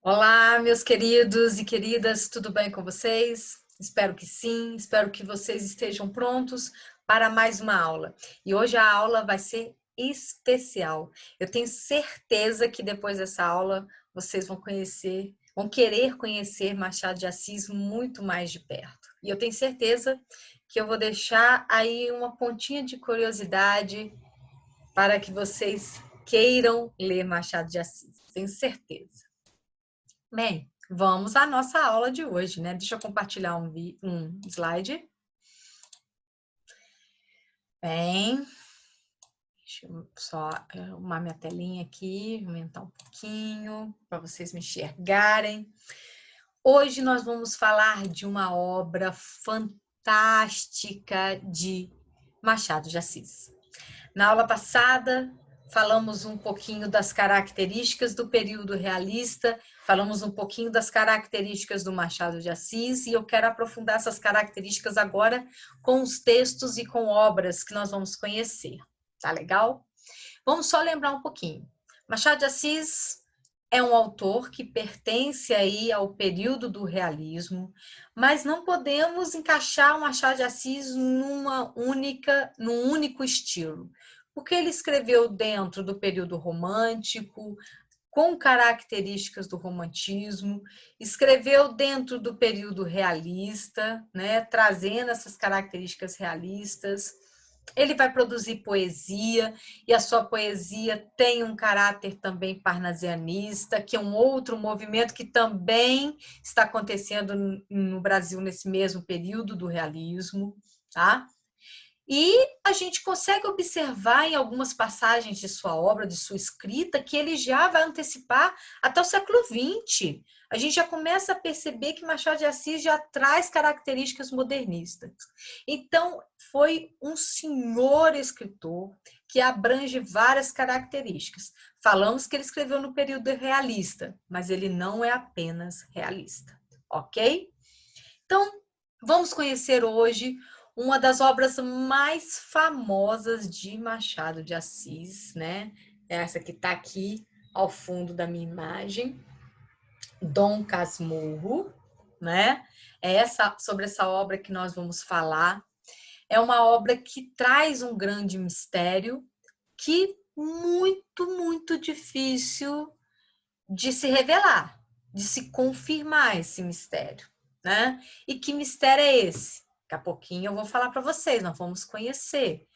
Olá, meus queridos e queridas, tudo bem com vocês? Espero que sim, espero que vocês estejam prontos para mais uma aula. E hoje a aula vai ser especial. Eu tenho certeza que depois dessa aula vocês vão querer conhecer Machado de Assis muito mais de perto. E eu tenho certeza que eu vou deixar aí uma pontinha de curiosidade para que vocês queiram ler Machado de Assis. Tenho certeza. Bem, vamos à nossa aula de hoje, né? Deixa eu compartilhar um slide. Bem, deixa eu só arrumar minha telinha aqui, aumentar um pouquinho para vocês me enxergarem. Hoje nós vamos falar de uma obra fantástica de Machado de Assis. Na aula passada, falamos um pouquinho das características do período realista, falamos um pouquinho das características do Machado de Assis, e eu quero aprofundar essas características agora com os textos e com obras que nós vamos conhecer. Tá legal? Vamos só lembrar um pouquinho. Machado de Assis é um autor que pertence aí ao período do realismo, mas não podemos encaixar o Machado de Assis num único estilo, porque ele escreveu dentro do período romântico, com características do romantismo, escreveu dentro do período realista, né, trazendo essas características realistas. Ele vai produzir poesia, e a sua poesia tem um caráter também parnasianista, que é um outro movimento que também está acontecendo no Brasil nesse mesmo período do realismo, tá? E a gente consegue observar em algumas passagens de sua obra, de sua escrita, que ele já vai antecipar até o século XX. A gente já começa a perceber que Machado de Assis já traz características modernistas. Então, foi um senhor escritor que abrange várias características. Falamos que ele escreveu no período realista, mas ele não é apenas realista, ok? Então, vamos conhecer hoje uma das obras mais famosas de Machado de Assis, né? Essa que está aqui ao fundo da minha imagem, Dom Casmurro, né? Sobre essa obra que nós vamos falar. É uma obra que traz um grande mistério que muito difícil de se revelar, de se confirmar esse mistério, né? E que mistério é esse? Daqui a pouquinho eu vou falar para vocês, nós vamos conhecer,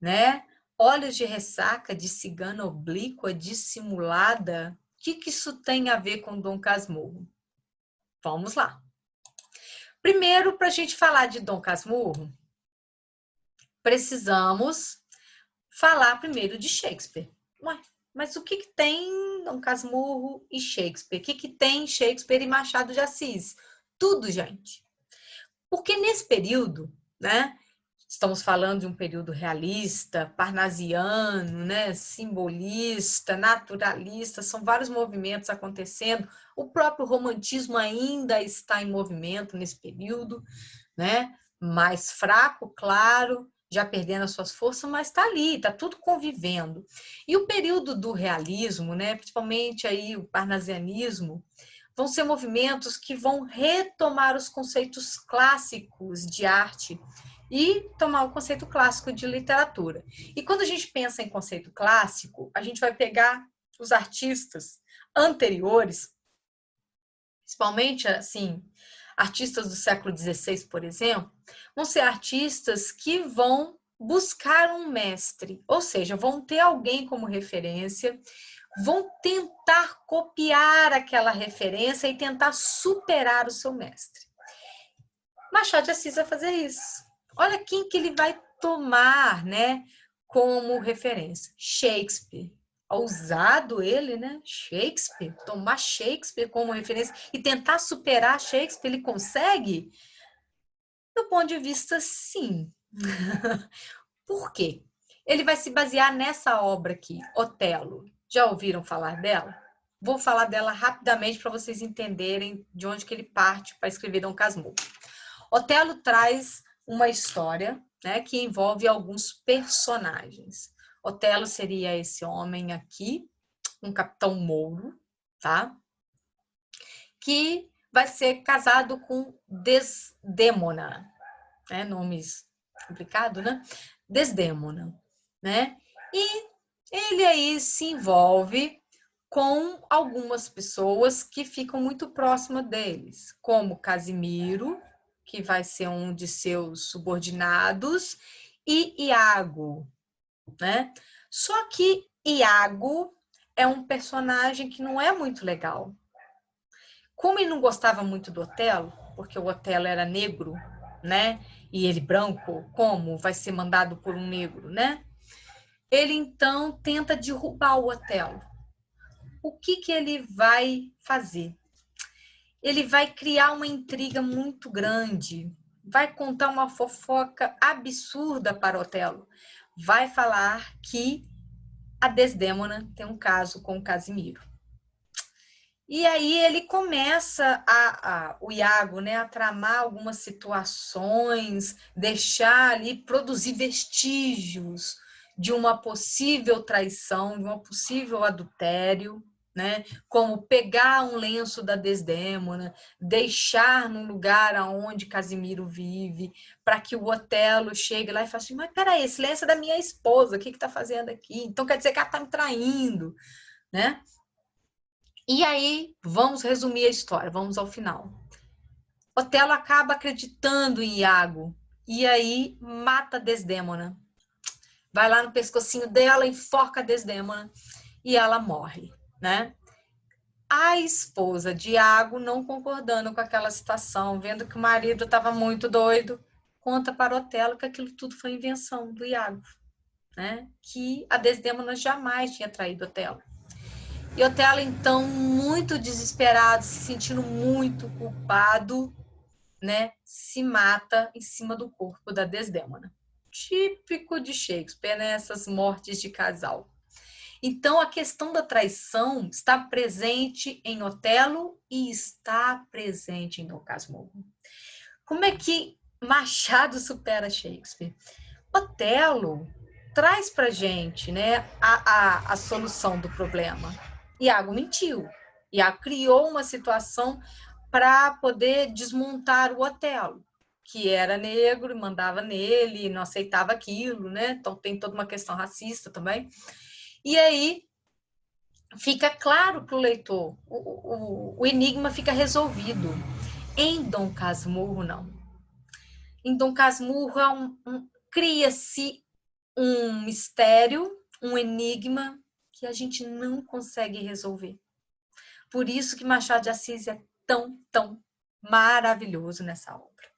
né? Olhos de ressaca, de cigana oblíqua, dissimulada. O que isso tem a ver com Dom Casmurro? Vamos lá. Primeiro, para a gente falar de Dom Casmurro, precisamos falar primeiro de Shakespeare. Ué, mas o que tem Dom Casmurro e Shakespeare? O que tem Shakespeare e Machado de Assis? Tudo, gente. Porque nesse período, né, estamos falando de um período realista, parnasiano, né, simbolista, naturalista, são vários movimentos acontecendo. O próprio romantismo ainda está em movimento nesse período, né, mais fraco, claro, já perdendo as suas forças, mas está ali, está tudo convivendo. E o período do realismo, né, principalmente aí o parnasianismo, vão ser movimentos que vão retomar os conceitos clássicos de arte e tomar o conceito clássico de literatura. E quando a gente pensa em conceito clássico, a gente vai pegar os artistas anteriores, principalmente assim, artistas do século XVI, por exemplo, vão ser artistas que vão buscar um mestre, ou seja, vão ter alguém como referência, vão tentar copiar aquela referência e tentar superar o seu mestre. Machado de Assis vai fazer isso. Olha quem que ele vai tomar, né, como referência. Shakespeare. Ousado ele, né? Shakespeare. Tomar Shakespeare como referência e tentar superar Shakespeare, ele consegue? Do ponto de vista, sim. Por quê? Ele vai se basear nessa obra aqui, Otelo. Já ouviram falar dela? Vou falar dela rapidamente para vocês entenderem de onde que ele parte para escrever Dom Casmurro. Otelo traz uma história, né, que envolve alguns personagens. Otelo seria esse homem aqui, um capitão mouro, tá? que vai ser casado com Desdémona, né? Nomes complicados, né? Desdémona, né? E ele aí se envolve com algumas pessoas que ficam muito próximas deles, como Casimiro, que vai ser um de seus subordinados, e Iago, né? Só que Iago é um personagem que não é muito legal. Como ele não gostava muito do Otelo, porque o Otelo era negro, né? E ele branco, como vai ser mandado por um negro, né? Ele então tenta derrubar o Otelo. O que ele vai fazer? Ele vai criar uma intriga muito grande, vai contar uma fofoca absurda para Otelo, vai falar que a Desdémona tem um caso com o Casimiro. E aí ele começa o Iago, né, a tramar algumas situações, deixar ali, produzir vestígios de uma possível traição, de um possível adultério, né? Como pegar um lenço da Desdémona, deixar num lugar aonde Casimiro vive, para que o Otelo chegue lá e fale assim, mas peraí, esse lenço é da minha esposa, o que está fazendo aqui? Então quer dizer que ela está me traindo, né? E aí, vamos resumir a história, vamos ao final. Otelo acaba acreditando em Iago e aí mata Desdémona. Vai lá no pescocinho dela, enforca Desdémona e ela morre, né? A esposa de Iago, não concordando com aquela situação, vendo que o marido estava muito doido, conta para Otelo que aquilo tudo foi invenção do Iago, né? Que a Desdémona jamais tinha traído Otelo. E Otelo, então, muito desesperado, se sentindo muito culpado, né, se mata em cima do corpo da Desdémona. Típico de Shakespeare, né, essas mortes de casal. Então, a questão da traição está presente em Otelo e está presente em Dom Casmurro. Como é que Machado supera Shakespeare? Otelo traz para gente, né, a solução do problema. Iago mentiu. Iago criou uma situação para poder desmontar o Otelo, que era negro e mandava nele, não aceitava aquilo, né? Então tem toda uma questão racista também. E aí fica claro para o leitor, o enigma fica resolvido. Em Dom Casmurro, não. Em Dom Casmurro cria-se um mistério, um enigma que a gente não consegue resolver. Por isso que Machado de Assis é tão, tão maravilhoso nessa obra.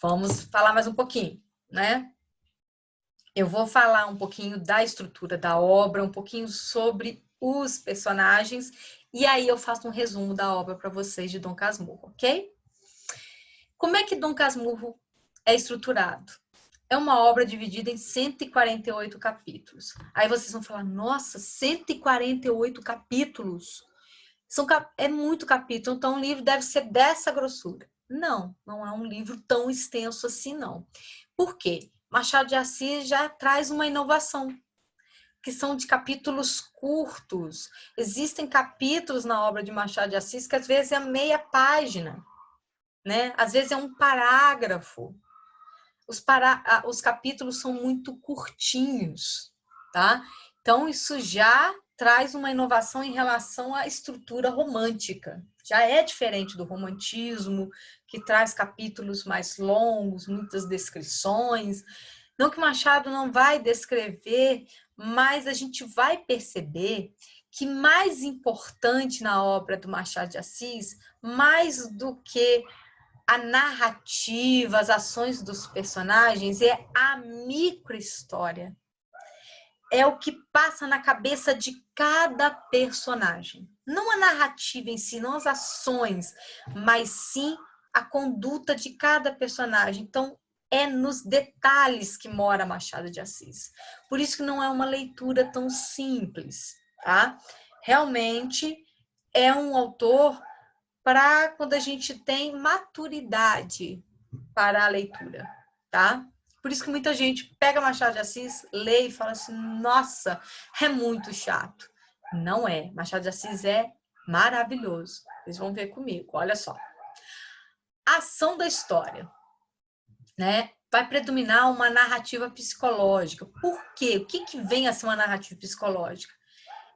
Vamos falar mais um pouquinho, né? Eu vou falar um pouquinho da estrutura da obra, um pouquinho sobre os personagens, e aí eu faço um resumo da obra para vocês de Dom Casmurro, ok? Como é que Dom Casmurro é estruturado? É uma obra dividida em 148 capítulos. Aí vocês vão falar, nossa, 148 capítulos? É muito capítulo, então o livro deve ser dessa grossura. Não, não é um livro tão extenso assim, não. Por quê? Machado de Assis já traz uma inovação, que são de capítulos curtos. Existem capítulos na obra de Machado de Assis que às vezes é meia página, né? Às vezes é um parágrafo. Os capítulos são muito curtinhos, tá? Então, isso já traz uma inovação em relação à estrutura romântica. Já é diferente do romantismo, que traz capítulos mais longos, muitas descrições. Não que Machado não vai descrever, mas a gente vai perceber que mais importante na obra do Machado de Assis, mais do que a narrativa, as ações dos personagens, é a microhistória. É o que passa na cabeça de cada personagem. Não a narrativa em si, não as ações, mas sim a conduta de cada personagem. Então, é nos detalhes que mora Machado de Assis. Por isso que não é uma leitura tão simples, tá? Realmente é um autor para quando a gente tem maturidade para a leitura, tá? Por isso que muita gente pega Machado de Assis, lê e fala assim, nossa, é muito chato. Não é. Machado de Assis é Maravilhoso. Vocês vão ver comigo, olha só. A ação da história, né? Vai predominar uma narrativa psicológica. Por quê? O que vem a ser uma narrativa psicológica?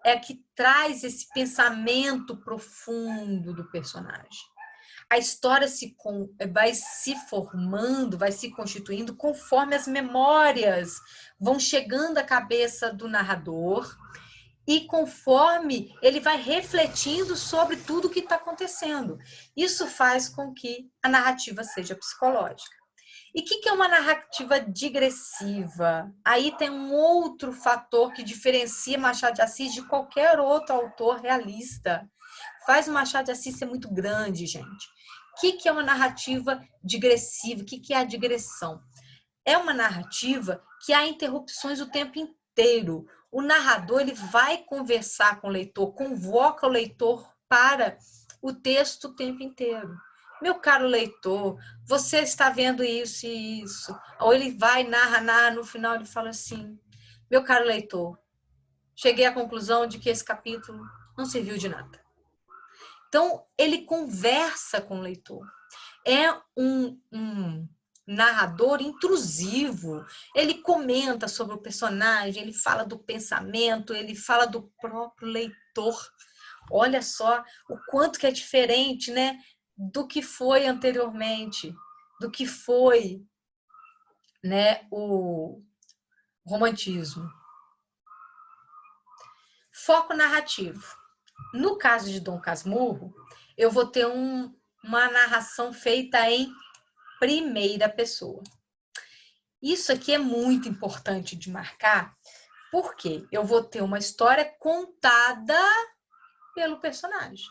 É que traz esse pensamento profundo do personagem. A história vai se formando, vai se constituindo conforme as memórias vão chegando à cabeça do narrador e conforme ele vai refletindo sobre tudo o que está acontecendo. Isso faz com que a narrativa seja psicológica. E o que é uma narrativa digressiva? Aí tem um outro fator que diferencia Machado de Assis de qualquer outro autor realista. Faz o Machado de Assis ser muito grande, gente. O que é uma narrativa digressiva? O que é a digressão? É uma narrativa que há interrupções o tempo inteiro. O narrador ele vai conversar com o leitor, convoca o leitor para o texto o tempo inteiro. Meu caro leitor, você está vendo isso e isso. Ou ele vai, narra, no final ele fala assim, meu caro leitor, cheguei à conclusão de que esse capítulo não serviu de nada. Então, ele conversa com o leitor. É um narrador intrusivo. Ele comenta sobre o personagem, ele fala do pensamento, ele fala do próprio leitor. Olha só o quanto que é diferente, né, do que foi anteriormente, do que foi, né, o romantismo. Foco narrativo. No caso de Dom Casmurro, eu vou ter uma narração feita em primeira pessoa. Isso aqui é muito importante de marcar, porque eu vou ter uma história contada pelo personagem.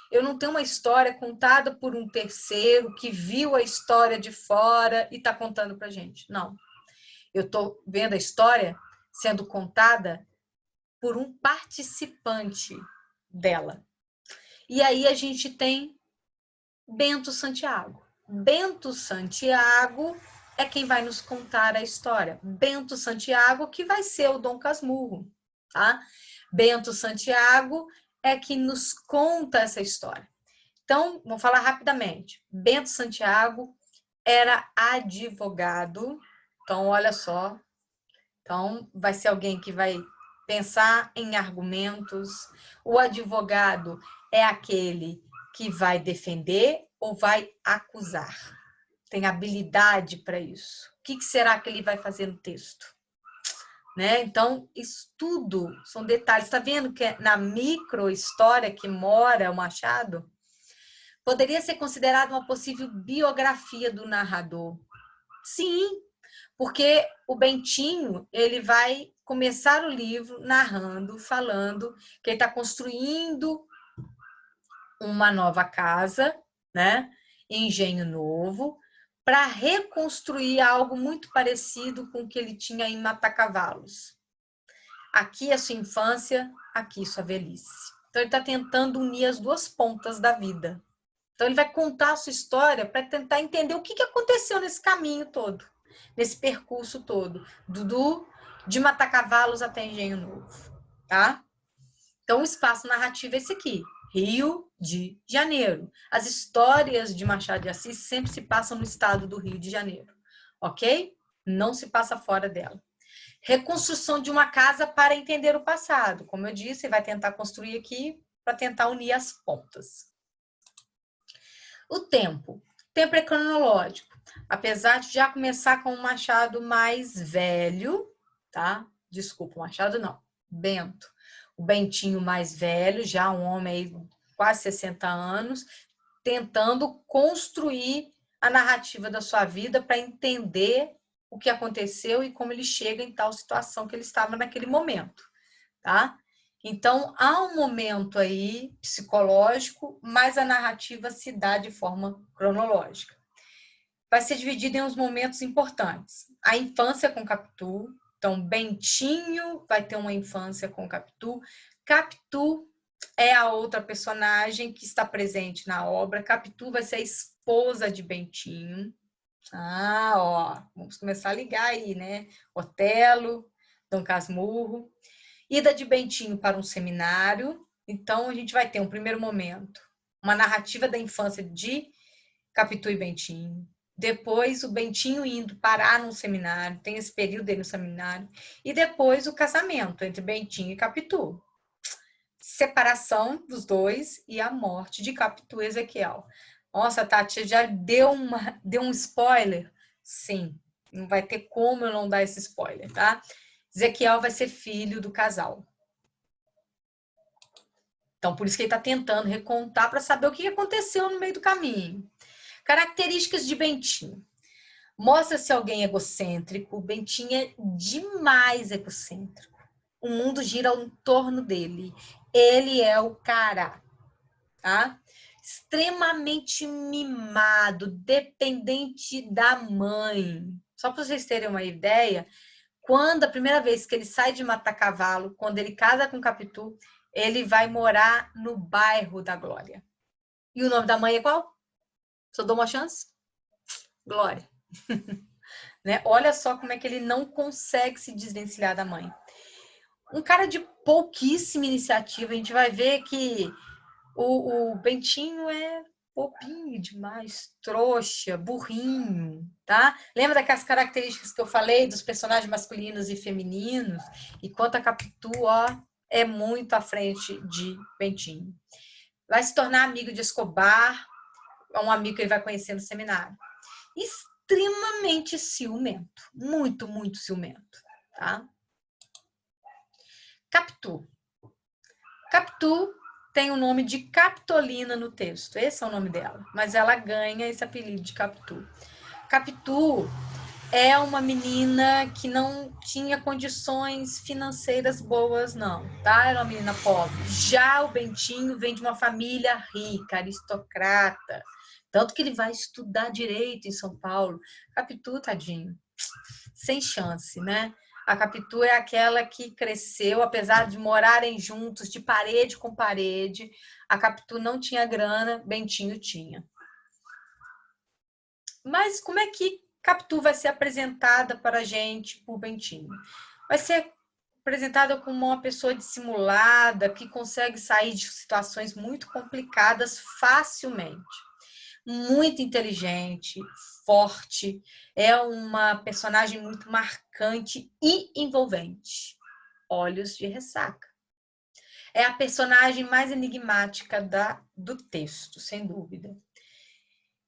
Eu não tenho uma história contada por um terceiro que viu a história de fora e está contando para a gente. Não. Eu estou vendo a história sendo contada por um participante dela. E aí a gente tem Bento Santiago. Bento Santiago é quem vai nos contar a história. Bento Santiago que vai ser o Dom Casmurro, tá? Bento Santiago é que nos conta essa história. Então, vamos falar rapidamente. Bento Santiago era advogado. Então, olha só. Então, vai ser alguém que vai pensar em argumentos. O advogado é aquele que vai defender ou vai acusar. Tem habilidade para isso. O que será que ele vai fazer no texto? Né? Então, isso tudo são detalhes. Está vendo que na micro história que mora o Machado, poderia ser considerado uma possível biografia do narrador. Sim, porque o Bentinho ele vai começar o livro narrando, falando que ele está construindo uma nova casa, né? Engenho Novo, para reconstruir algo muito parecido com o que ele tinha em Matacavalos. Aqui a sua infância, aqui sua velhice. Então, ele está tentando unir as duas pontas da vida. Então, ele vai contar a sua história para tentar entender o que aconteceu nesse caminho todo, nesse percurso todo, de Matacavalos até Engenho Novo, tá? Então, o espaço narrativo é esse aqui, Rio de Janeiro. As histórias de Machado de Assis sempre se passam no estado do Rio de Janeiro, ok? Não se passa fora dela. Reconstrução de uma casa para entender o passado. Como eu disse, vai tentar construir aqui para tentar unir as pontas. O tempo. O tempo é cronológico. Apesar de já começar com o Machado mais velho, tá? Desculpa, Machado não, Bento. O Bentinho mais velho, já um homem aí quase 60 anos, tentando construir a narrativa da sua vida para entender o que aconteceu e como ele chega em tal situação que ele estava naquele momento, tá? Então, há um momento aí psicológico, mas a narrativa se dá de forma cronológica. Vai ser dividida em uns momentos importantes. A infância com Capitu. Então, Bentinho vai ter uma infância com Capitu. Capitu é a outra personagem que está presente na obra. Capitu vai ser a esposa de Bentinho. Ah, ó, vamos começar a ligar aí, né? Otelo, Dom Casmurro. Ida de Bentinho para um seminário, Então, a gente vai ter um primeiro momento, uma narrativa da infância de Capitu e Bentinho. Depois, o Bentinho indo parar num seminário, tem esse período dele no seminário. E depois, o casamento entre Bentinho e Capitu. Separação dos dois e a morte de Capitu e Ezequiel. Nossa, Tati, já deu um spoiler? Sim, não vai ter como eu não dar esse spoiler, tá? Ezequiel vai ser filho do casal. Então, por isso que ele está tentando recontar para saber o que aconteceu no meio do caminho. Características de Bentinho. Mostra-se alguém egocêntrico. Bentinho é demais egocêntrico. O mundo gira em torno dele. Ele é o cara, tá? Extremamente mimado, dependente da mãe. Só para vocês terem uma ideia, quando a primeira vez que ele sai de matar cavalo, quando ele casa com Capitu, ele vai morar no bairro da Glória. E o nome da mãe é qual? Só dou uma chance? Glória. Né? Olha só como é que ele não consegue se desvencilhar da mãe. Um cara de pouquíssima iniciativa. A gente vai ver que o Bentinho é bobinho demais, trouxa, burrinho, tá? Lembra daquelas características que eu falei dos personagens masculinos e femininos? E quanto a Capitu, ó, é muito à frente de Bentinho. Vai se tornar amigo de Escobar, é um amigo que ele vai conhecer no seminário. Extremamente ciumento, muito, muito ciumento, tá? Capitu. Capitu tem o nome de Capitolina no texto, esse é o nome dela, mas ela ganha esse apelido de Capitu. Capitu é uma menina que não tinha condições financeiras boas, não, tá? Era uma menina pobre. Já o Bentinho vem de uma família rica, aristocrata, tanto que ele vai estudar direito em São Paulo. Capitu, tadinho, sem chance, né? A Capitu é aquela que cresceu, apesar de morarem juntos, de parede com parede. A Capitu não tinha grana, Bentinho tinha. Mas como é que Capitu vai ser apresentada para a gente por Bentinho? Vai ser apresentada como uma pessoa dissimulada, que consegue sair de situações muito complicadas facilmente. Muito inteligente, forte, é uma personagem muito marcante e envolvente. Olhos de Ressaca. É a personagem mais enigmática do texto, sem dúvida.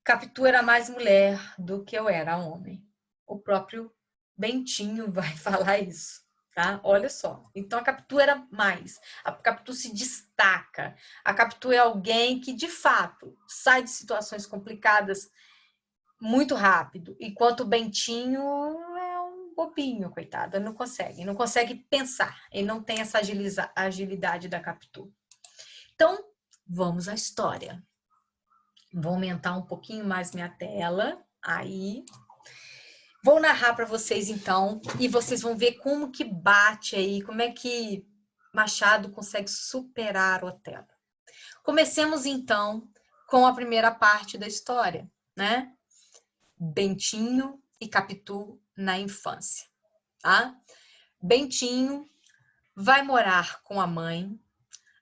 Capitu era mais mulher do que eu era homem. O próprio Bentinho vai falar isso, tá? Olha só. Então a Capitu era mais. A Capitu se destaca. A Capitu é alguém que, de fato, sai de situações complicadas muito rápido. Enquanto o Bentinho é um bobinho, coitado. Ele não consegue pensar. Ele não tem essa agilidade da Capitu. Então, vamos à história. Vou aumentar um pouquinho mais minha tela. Aí. Vou narrar para vocês, então, e vocês vão ver como que bate aí, como é que Machado consegue superar Otelo. Comecemos, então, com a primeira parte da história, né? Bentinho e Capitu na infância, tá? Bentinho vai morar com a mãe.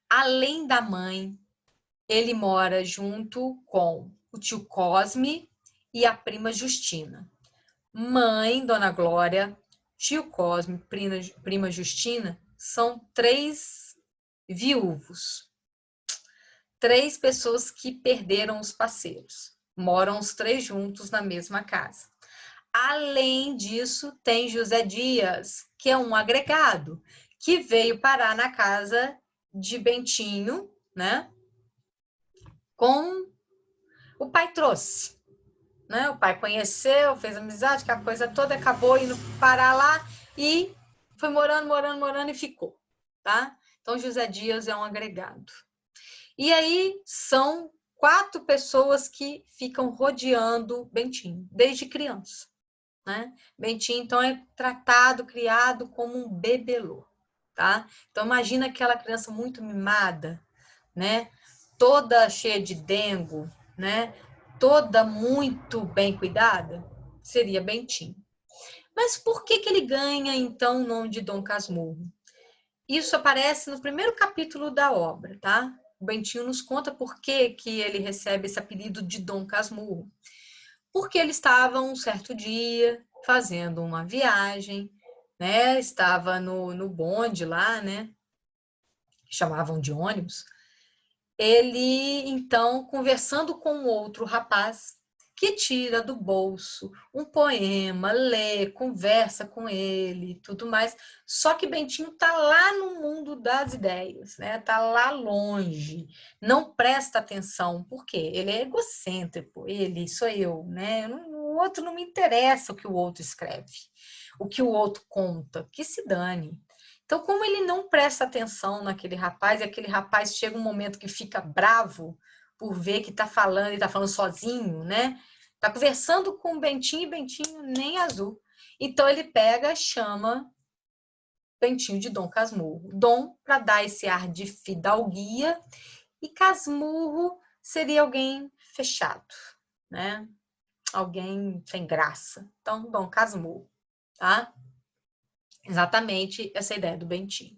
Além da mãe, ele mora junto com o tio Cosme e a prima Justina. Mãe, Dona Glória, tio Cosme, prima Justina, são 3 viúvos. 3 pessoas que perderam os parceiros. Moram os 3 juntos na mesma casa. Além disso, tem José Dias, que é um agregado, que veio parar na casa de Bentinho, né? Com o pai trouxe. Né? O pai conheceu, fez amizade, que a coisa toda acabou indo parar lá e foi morando e ficou, tá? Então, José Dias é um agregado. E aí são 4 pessoas que ficam rodeando Bentinho, desde criança, né? Bentinho, então, é tratado, criado como um bebelô, tá? Então, imagina aquela criança muito mimada, né? Toda cheia de dengo, né? Toda muito bem cuidada, seria Bentinho. Mas por que ele ganha, então, o nome de Dom Casmurro? Isso aparece no primeiro capítulo da obra, tá? O Bentinho nos conta por que ele recebe esse apelido de Dom Casmurro. Porque ele estava um certo dia fazendo uma viagem, né? Estava no bonde lá, né? Chamavam de ônibus. Ele, então, conversando com outro rapaz, que tira do bolso um poema, lê, conversa com ele, tudo mais. Só que Bentinho tá lá no mundo das ideias, né? Tá lá longe, não presta atenção, por quê? Ele é egocêntrico, ele sou eu, né? O outro não me interessa o que o outro escreve, o que o outro conta, que se dane. Então, como ele não presta atenção naquele rapaz, e aquele rapaz chega um momento que fica bravo por ver que está falando, ele está falando sozinho, né? Está conversando com o Bentinho e Bentinho nem azul. Então, ele pega, chama Bentinho de Dom Casmurro. Dom, para dar esse ar de fidalguia, e Casmurro seria alguém fechado, né? Alguém sem graça. Então, Dom Casmurro, tá? Exatamente essa ideia do Bentinho.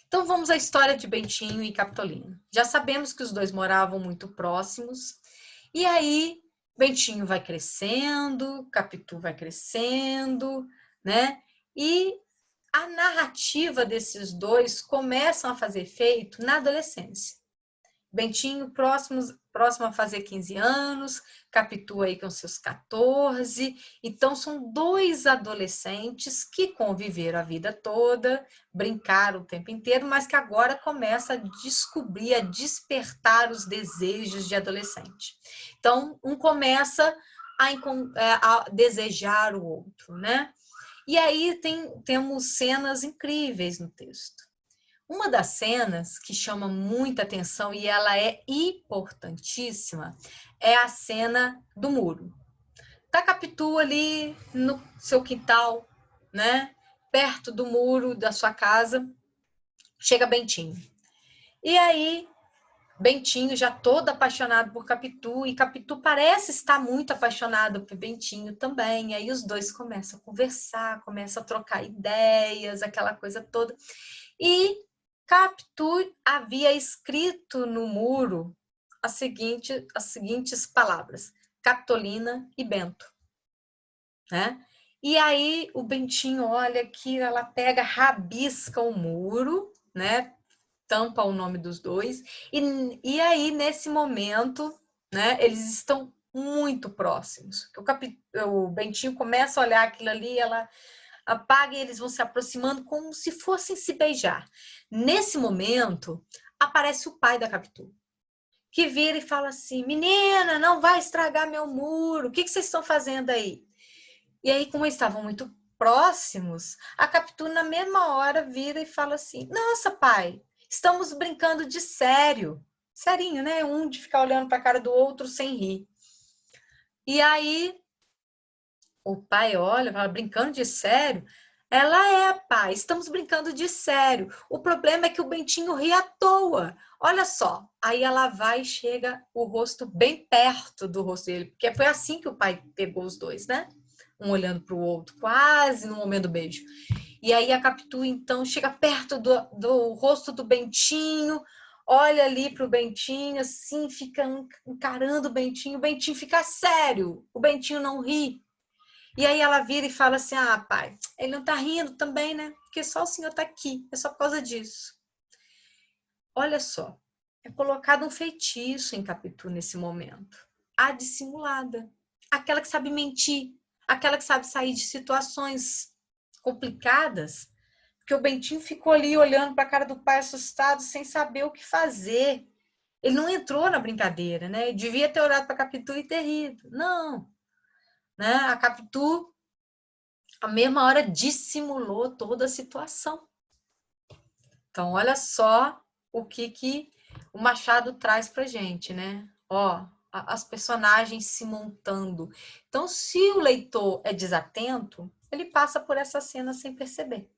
Então vamos à história de Bentinho e Capitolina. Já sabemos que os dois moravam muito próximos, e aí Bentinho vai crescendo, Capitu vai crescendo, né? E a narrativa desses dois começam a fazer efeito na adolescência. Bentinho próximo a fazer 15 anos, Capitu aí com seus 14. Então, são dois adolescentes que conviveram a vida toda, brincaram o tempo inteiro, mas que agora começam a descobrir, a despertar os desejos de adolescente. Então, um começa a desejar o outro, né? E aí temos cenas incríveis no texto. Uma das cenas que chama muita atenção e ela é importantíssima é a cena do muro. Tá Capitu ali no seu quintal, né? Perto do muro da sua casa, chega Bentinho. E aí, Bentinho já todo apaixonado por Capitu, e Capitu parece estar muito apaixonado por Bentinho também. E aí os dois começam a conversar, começam a trocar ideias, aquela coisa toda. E Capitu havia escrito no muro as seguintes palavras: Capitolina e Bento, né? E aí o Bentinho olha que ela pega, rabisca o muro, né? Tampa o nome dos dois, e aí nesse momento, né? Eles estão muito próximos. O Bentinho começa a olhar aquilo ali, ela apaga e eles vão se aproximando como se fossem se beijar. Nesse momento, aparece o pai da Capitu, que vira e fala assim: menina, não vai estragar meu muro, o que vocês estão fazendo aí? E aí, como eles estavam muito próximos, a Capitu na mesma hora vira e fala assim: nossa, pai, estamos brincando de sério. Serinho, né? Um de ficar olhando para a cara do outro sem rir. E aí o pai olha, fala, brincando de sério? Ela é, pai, estamos brincando de sério. O problema é que o Bentinho ri à toa. Olha só. Aí ela vai e chega o rosto bem perto do rosto dele, porque foi assim que o pai pegou os dois, né? Um olhando para o outro, quase no momento do beijo. E aí a Capitu, então, chega perto do rosto do Bentinho, olha ali para o Bentinho, assim, fica encarando o Bentinho fica sério, o Bentinho não ri. E aí ela vira e fala assim: ah, pai, ele não tá rindo também, né? Porque só o senhor tá aqui, é só por causa disso. Olha só, é colocado um feitiço em Capitu nesse momento. A dissimulada, aquela que sabe mentir, aquela que sabe sair de situações complicadas, porque o Bentinho ficou ali olhando para a cara do pai assustado, sem saber o que fazer. Ele não entrou na brincadeira, né? Ele devia ter olhado para Capitu e ter rido. Não, né? A Capitu a mesma hora dissimulou toda a situação. Então, olha só o que o Machado traz para gente, né? Ó, as personagens se montando. Então, se o leitor é desatento, ele passa por essa cena sem perceber,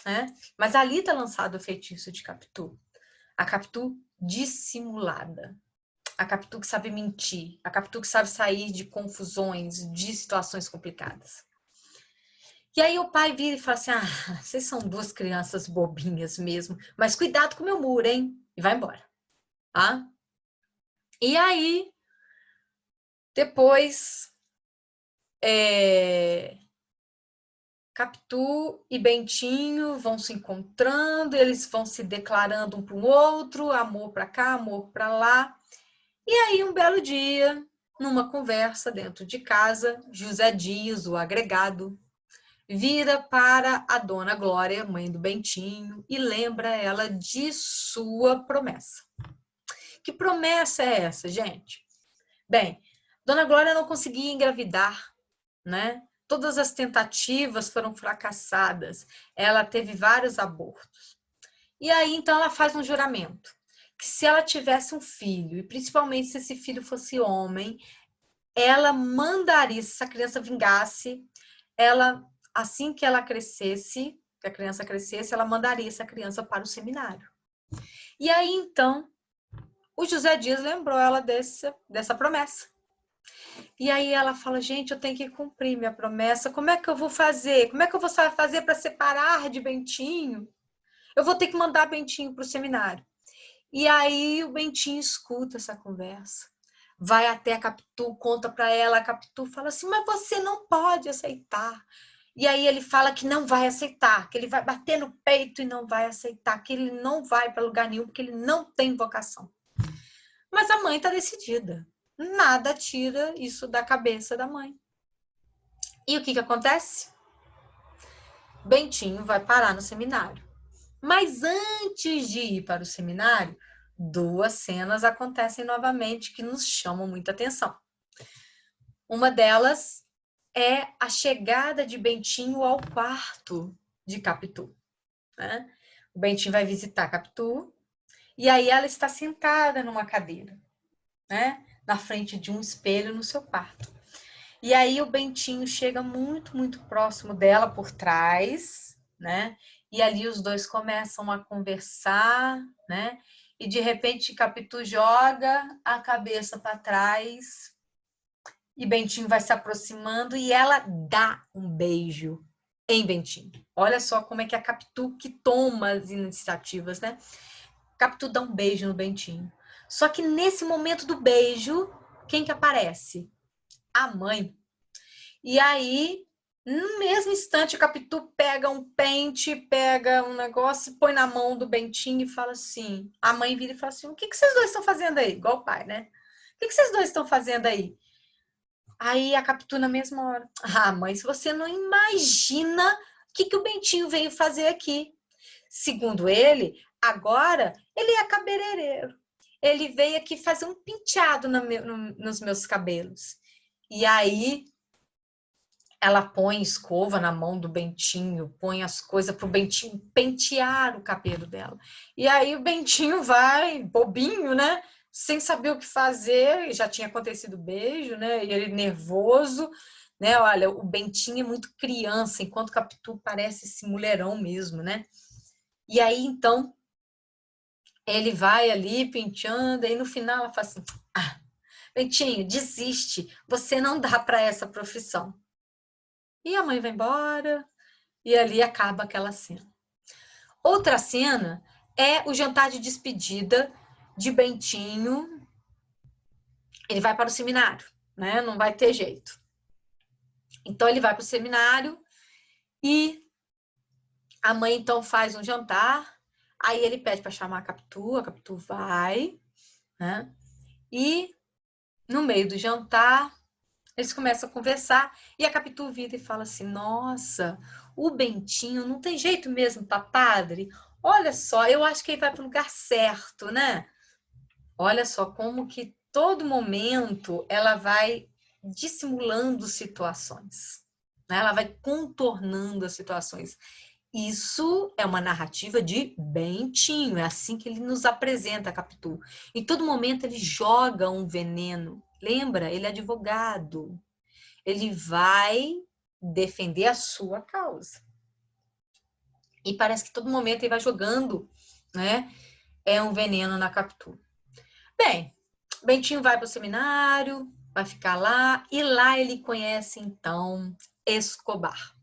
né? Mas ali está lançado o feitiço de Capitu. A Capitu dissimulada. A Capitu que sabe mentir. A Capitu que sabe sair de confusões, de situações complicadas. E aí o pai vira e fala assim, vocês são duas crianças bobinhas mesmo, mas cuidado com o meu muro, hein? E vai embora, tá? E aí, depois, Capitu e Bentinho vão se encontrando, eles vão se declarando um para o outro, amor para cá, amor para lá. E aí, um belo dia, numa conversa dentro de casa, José Dias, o agregado, vira para a dona Glória, mãe do Bentinho, e lembra ela de sua promessa. Que promessa é essa, gente? Bem, dona Glória não conseguia engravidar, né? Todas as tentativas foram fracassadas. Ela teve vários abortos. E aí, então, ela faz um juramento que se ela tivesse um filho, e principalmente se esse filho fosse homem, ela mandaria, se essa criança vingasse, ela, assim que ela crescesse, que a criança crescesse, ela mandaria essa criança para o seminário. E aí, então, o José Dias lembrou ela dessa promessa. E aí ela fala, gente, eu tenho que cumprir minha promessa, como é que eu vou fazer? Como é que eu vou fazer para separar de Bentinho? Eu vou ter que mandar Bentinho para o seminário. E aí o Bentinho escuta essa conversa. Vai até a Capitu, conta para ela, a Capitu fala assim, mas você não pode aceitar. E aí ele fala que não vai aceitar, que ele vai bater no peito e não vai aceitar, que ele não vai para lugar nenhum, porque ele não tem vocação. Mas a mãe está decidida. Nada tira isso da cabeça da mãe. E o que acontece? Bentinho vai parar no seminário. Mas antes de ir para o seminário, duas cenas acontecem novamente que nos chamam muita atenção. Uma delas é a chegada de Bentinho ao quarto de Capitu, né? O Bentinho vai visitar Capitu e aí ela está sentada numa cadeira, né? Na frente de um espelho no seu quarto. E aí o Bentinho chega muito, muito próximo dela por trás, né? E ali os dois começam a conversar, né? E de repente Capitu joga a cabeça para trás e Bentinho vai se aproximando e ela dá um beijo em Bentinho. Olha só como é que é a Capitu que toma as iniciativas, né? Capitu dá um beijo no Bentinho. Só que nesse momento do beijo, quem que aparece? A mãe. E aí, no mesmo instante, o Capitu pega um pente, pega um negócio, põe na mão do Bentinho e fala assim, a mãe vira e fala assim, o que vocês dois estão fazendo aí? Igual o pai, né? O que vocês dois estão fazendo aí? Aí a Capitu na mesma hora, mãe, se você não imagina o que o Bentinho veio fazer aqui. Segundo ele, agora ele é cabeleireiro. Ele veio aqui fazer um penteado nos meus cabelos. E aí ela põe escova na mão do Bentinho, põe as coisas para o Bentinho pentear o cabelo dela. E aí o Bentinho vai, bobinho, né? Sem saber o que fazer, já tinha acontecido o beijo, né? E ele nervoso, né? Olha, o Bentinho é muito criança, enquanto o Capitu parece esse mulherão mesmo, né? E aí, então, ele vai ali penteando, e no final ela fala assim, Bentinho, desiste, você não dá para essa profissão. E a mãe vai embora, e ali acaba aquela cena. Outra cena é o jantar de despedida de Bentinho. Ele vai para o seminário, né? Não vai ter jeito. Então ele vai para o seminário e a mãe então faz um jantar. Aí ele pede para chamar a Capitu vai, né? E no meio do jantar, eles começam a conversar e a Capitu vira e fala assim, nossa, o Bentinho não tem jeito mesmo para padre? Olha só, eu acho que ele vai para o lugar certo, né? Olha só como que todo momento ela vai dissimulando situações, né? Ela vai contornando as situações. Isso é uma narrativa de Bentinho, é assim que ele nos apresenta, Capitu. Em todo momento ele joga um veneno. Lembra? Ele é advogado. Ele vai defender a sua causa. E parece que todo momento ele vai jogando, né? É um veneno na Capitu. Bem, Bentinho vai para o seminário, vai ficar lá, e lá ele conhece, então, Escobar.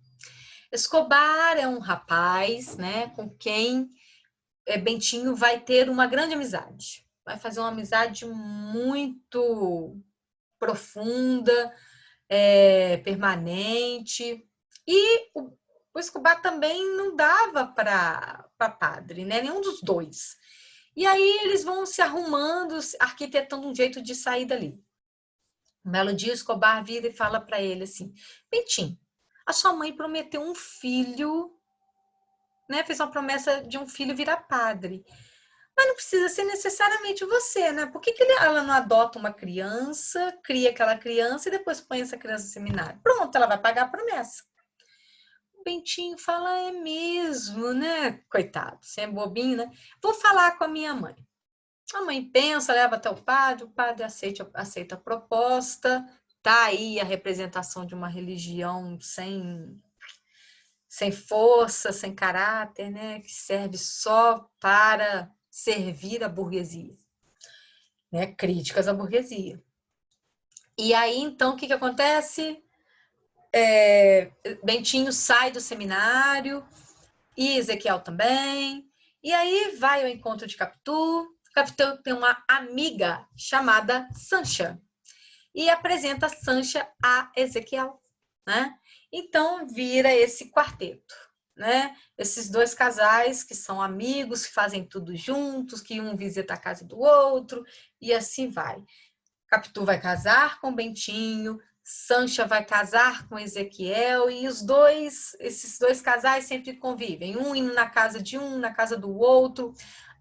Escobar é um rapaz, né, com quem Bentinho vai ter uma grande amizade. Vai fazer uma amizade muito profunda, permanente. E o Escobar também não dava para padre, né? Nenhum dos dois. E aí eles vão se arrumando, arquitetando um jeito de sair dali. Um belo dia, o Escobar vira e fala para ele assim: Bentinho, a sua mãe prometeu um filho, né? Fez uma promessa de um filho virar padre. Mas não precisa ser necessariamente você, né? Por que ela não adota uma criança, cria aquela criança e depois põe essa criança no seminário? Pronto, ela vai pagar a promessa. O Bentinho fala, é mesmo, né? Coitado, você é bobinho, né? Vou falar com a minha mãe. A mãe pensa, leva até o padre aceita a proposta. Tá aí a representação de uma religião sem força, sem caráter, né? Que serve só para servir a burguesia, né? Críticas à burguesia. E aí, então, o que acontece? Bentinho sai do seminário, e Ezequiel também, e aí vai ao encontro de Capitu. Capitu tem uma amiga chamada Sancha, e apresenta Sancha a Ezequiel, né? Então, vira esse quarteto, né? Esses dois casais que são amigos, que fazem tudo juntos, que um visita a casa do outro, e assim vai. Capitu vai casar com Bentinho, Sancha vai casar com Ezequiel, e esses dois casais sempre convivem, um indo na casa de um, na casa do outro.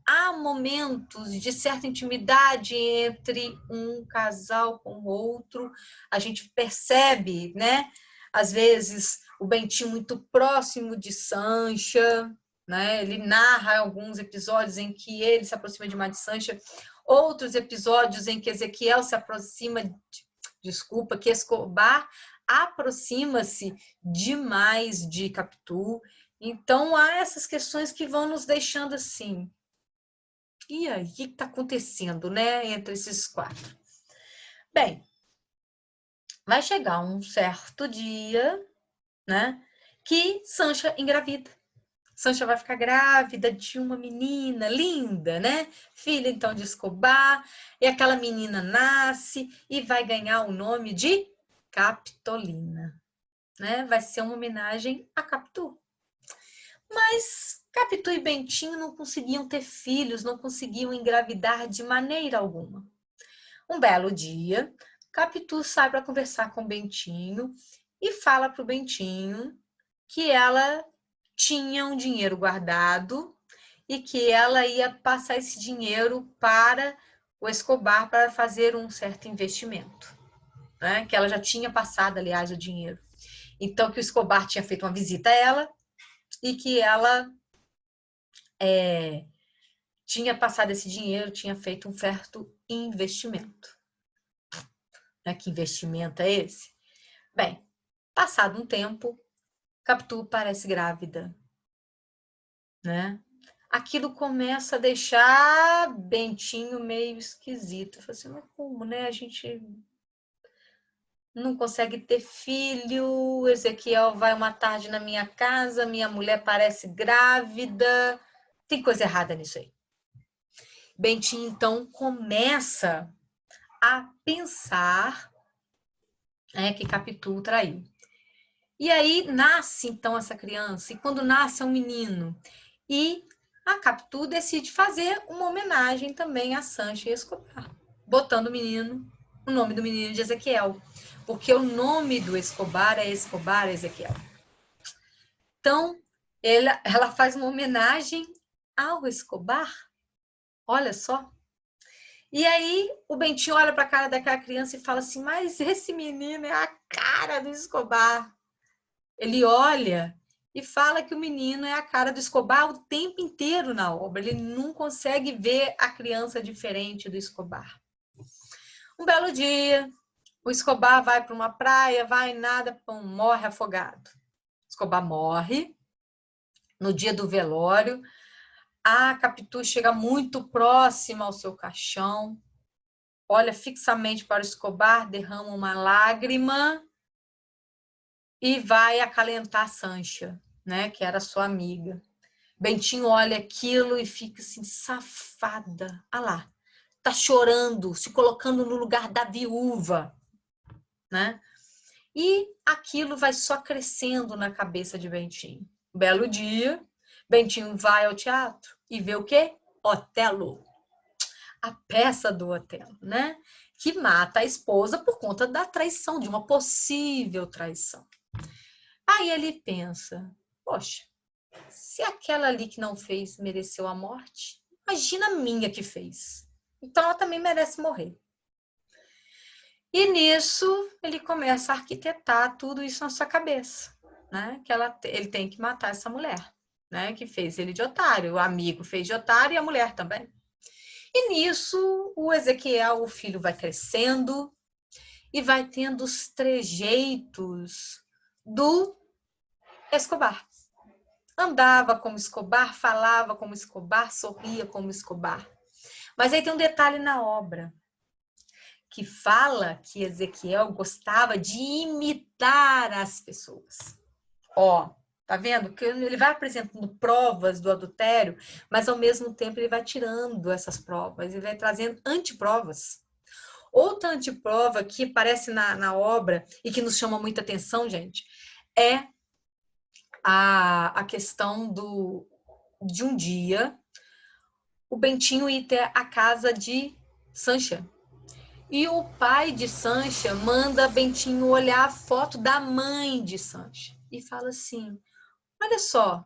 Há momentos de certa intimidade entre um casal com o outro, a gente percebe, né? Às vezes, o Bentinho muito próximo de Sancha, né? Ele narra alguns episódios em que ele se aproxima demais de Sancha, outros episódios em que Ezequiel se aproxima, que Escobar aproxima-se demais de Capitu. Então, há essas questões que vão nos deixando assim. E aí, o que está acontecendo, né, entre esses quatro? Bem, vai chegar um certo dia, né, que Sancha engravida. Sancha vai ficar grávida de uma menina linda, né? Filha, então, de Escobar. E aquela menina nasce e vai ganhar o nome de Capitolina, né? Vai ser uma homenagem a Capitu. Mas Capitu e Bentinho não conseguiam ter filhos, não conseguiam engravidar de maneira alguma. Um belo dia, Capitu sai para conversar com Bentinho e fala para o Bentinho que ela tinha um dinheiro guardado e que ela ia passar esse dinheiro para o Escobar para fazer um certo investimento, né? Que ela já tinha passado, aliás, o dinheiro. Então, que o Escobar tinha feito uma visita a ela e que ela tinha passado esse dinheiro, tinha feito um certo investimento. Né? Que investimento é esse? Bem, passado um tempo, Capitu parece grávida, né? Aquilo começa a deixar Bentinho meio esquisito. Eu falei assim, mas como, né? A gente não consegue ter filho, Ezequiel vai uma tarde na minha casa, minha mulher parece grávida, tem coisa errada nisso aí. Bentinho, então, começa a pensar que Capitu traiu. E aí nasce, então, essa criança, e quando nasce é um menino. E a Capitu decide fazer uma homenagem também a Sancha e Escobar, botando o nome do menino de Ezequiel, porque o nome do Escobar é Escobar Ezequiel. Então, ela faz uma homenagem ao Escobar, olha só. E aí o Bentinho olha para a cara daquela criança e fala assim, mas esse menino é a cara do Escobar. Ele olha e fala que o menino é a cara do Escobar o tempo inteiro na obra. Ele não consegue ver a criança diferente do Escobar. Um belo dia, o Escobar vai para uma praia, vai nada, morre afogado. Escobar morre. No dia do velório, a Capitu chega muito próxima ao seu caixão, olha fixamente para o Escobar, derrama uma lágrima e vai acalentar Sancha. né, que era sua amiga. Bentinho olha aquilo e fica assim, safada. Ah lá, tá chorando, se colocando no lugar da viúva, né? E aquilo vai só crescendo na cabeça de Bentinho. Belo dia, Bentinho vai ao teatro e vê o quê? Otelo. A peça do Otelo, né? Que mata a esposa por conta da traição, de uma possível traição. Aí ele pensa, poxa, se aquela ali que não fez mereceu a morte, imagina a minha que fez. Então ela também merece morrer. E nisso ele começa a arquitetar tudo isso na sua cabeça, né? Que ele tem que matar essa mulher, né? Que fez ele de otário. O amigo fez de otário e a mulher também. E nisso o Ezequiel, o filho, vai crescendo e vai tendo os trejeitos do Escobar. Andava como Escobar, falava como Escobar, sorria como Escobar. Mas aí tem um detalhe na obra, que fala que Ezequiel gostava de imitar as pessoas. Ó, tá vendo? Que ele vai apresentando provas do adultério, mas ao mesmo tempo ele vai tirando essas provas, ele vai trazendo antiprovas. Outra antiprova que aparece na obra e que nos chama muita atenção, gente, é a questão de um dia o Bentinho ir até a casa de Sancha. E o pai de Sancha manda Bentinho olhar a foto da mãe de Sancha e fala assim: olha só,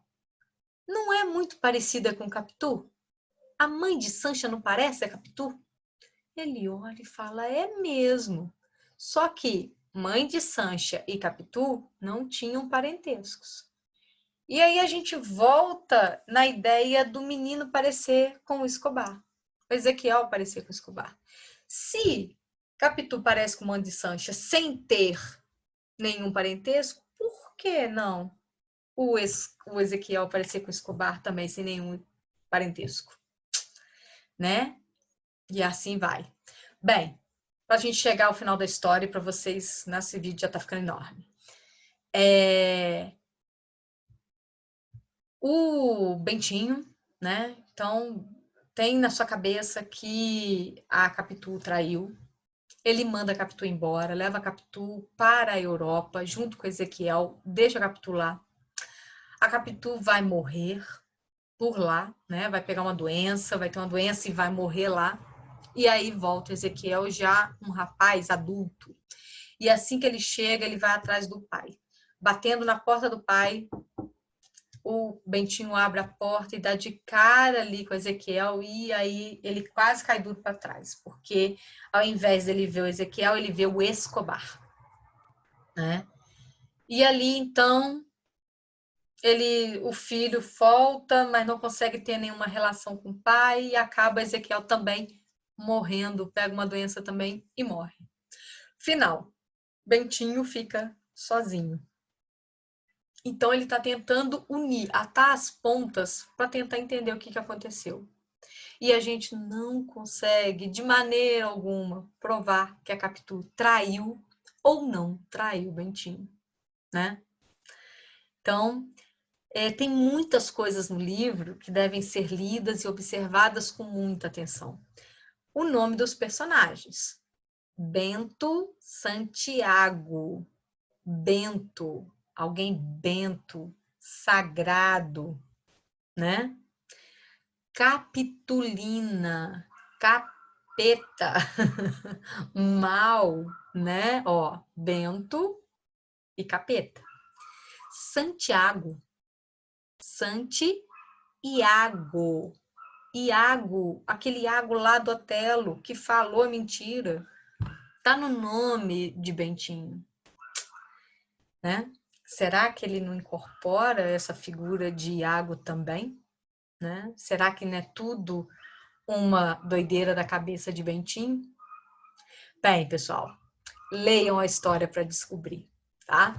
não é muito parecida com Capitu? A mãe de Sancha não parece a Capitu? Ele olha e fala: é mesmo. Só que mãe de Sancha e Capitu não tinham parentescos. E aí a gente volta na ideia do menino parecer com o Escobar. O Ezequiel parecer com o Escobar. Se Capitu parece com mãe de Sancha sem ter nenhum parentesco, por que não o Ezequiel parecer com o Escobar também sem nenhum parentesco? Né? E assim vai. Bem, para a gente chegar ao final da história, para vocês, nesse vídeo já está ficando enorme. O Bentinho, né? Então, tem na sua cabeça que a Capitu traiu. Ele manda a Capitu embora, leva a Capitu para a Europa, junto com Ezequiel, deixa a Capitu lá. A Capitu vai morrer por lá, né? Vai pegar uma doença, vai ter uma doença e vai morrer lá. E aí volta Ezequiel já um rapaz adulto. E assim que ele chega, ele vai atrás do pai. Batendo na porta do pai, o Bentinho abre a porta e dá de cara ali com o Ezequiel, e aí ele quase cai duro para trás, porque ao invés dele ver o Ezequiel, ele vê o Escobar, né? E ali, então, o filho volta, mas não consegue ter nenhuma relação com o pai, e acaba Ezequiel também morrendo, pega uma doença também e morre. Final, Bentinho fica sozinho. Então ele está tentando unir, atar as pontas para tentar entender o que aconteceu. E a gente não consegue, de maneira alguma, provar que a Capitu traiu ou não traiu o Bentinho, né? Então, tem muitas coisas no livro que devem ser lidas e observadas com muita atenção. O nome dos personagens: Bento Santiago. Bento, alguém bento, sagrado, né? Capitulina, capeta, mal, né? Ó, Bento e capeta. Santiago, Santiago, Iago, aquele Iago lá do Otelo que falou a mentira, tá no nome de Bentinho, né? Será que ele não incorpora essa figura de Iago também, né? Será que não é tudo uma doideira da cabeça de Bentinho? Bem, pessoal, leiam a história para descobrir, tá?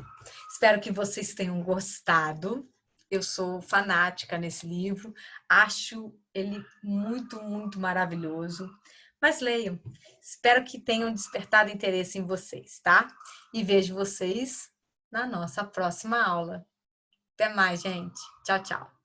Espero que vocês tenham gostado. Eu sou fanática nesse livro, acho ele muito, muito maravilhoso. Mas leiam. Espero que tenham despertado interesse em vocês, tá? E vejo vocês na nossa próxima aula. Até mais, gente. Tchau, tchau.